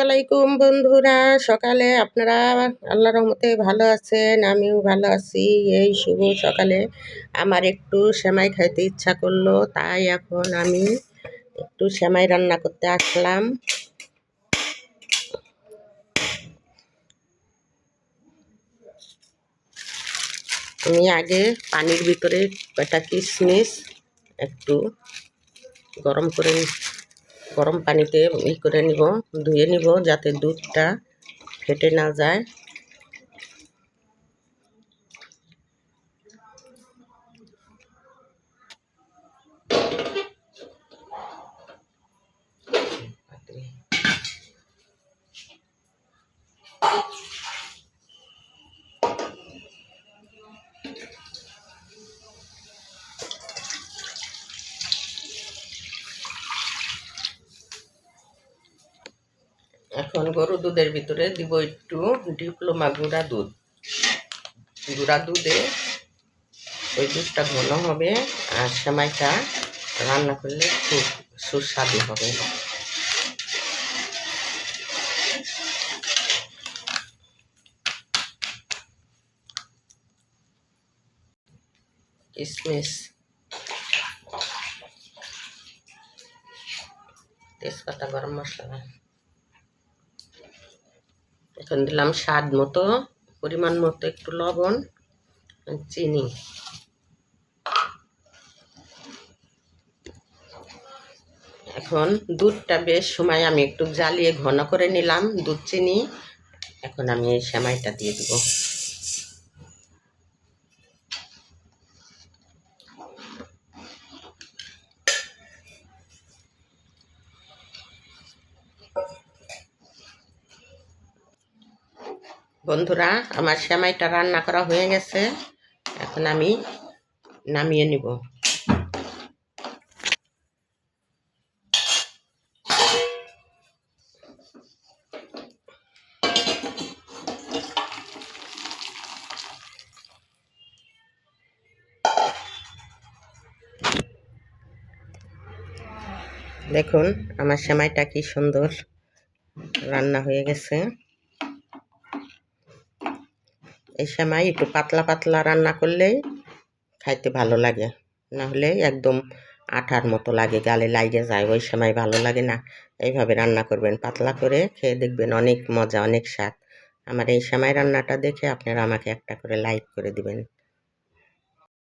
আলাইকুম বন্ধুরা, সকালে আপনারা আল্লাহর রহমতে ভালো আছেন, আমিও ভালো আছি। এই শুভ সকালে আমার একটু সেমাই খাইতে ইচ্ছা করলো, তাই এখন আমি একটু সেমাই রান্না করতে আসলাম। আমি আগে পানির ভিতরে কয়টা কিশমিশ একটু গরম পানিতে করে নিব, ধুয়ে নিব যাতে দুধটা ফেটে না যায়। এখন গরু দুধের ভিতরে দিব একটু ডিপ্লোমা গুঁড়া দুধে ওই দুধটা ঘন হবে আর সেমাইটা রান্না করলে খুব সুস্বাদু হবে। কিশমিশ, তেজপাতা, গরম মশলা, এখন দিলাম স্বাদ মতো, পরিমাণ মতো একটু লবণ, চিনি। এখন দুধটা বেশ সময় আমি একটু জ্বালিয়ে ঘন করে নিলাম দুধ চিনি। এখন আমি এই সেমাইটা দিয়ে দেব। বন্ধুরা, আমার সেমাইটা রান্না করা হয়ে গেছে, এখন আমি নামিয়ে নিব। দেখুন আমার সেমাইটা কি সুন্দর রান্না হয়ে গেছে। এই সেমাই একটু পাতলা পাতলা রান্না করলেই খাইতে ভালো লাগে, না হলে একদম আঠার মতো লাগে, গালে লাগে যায়, ওই সেমাই ভালো লাগে না। এইভাবে রান্না করবেন, পাতলা করে খেয়ে দেখবেন, অনেক মজা, অনেক স্বাদ। আমার এই সেমাই রান্নাটা দেখে আপনারা আমাকে একটা করে লাইক করে দিবেন।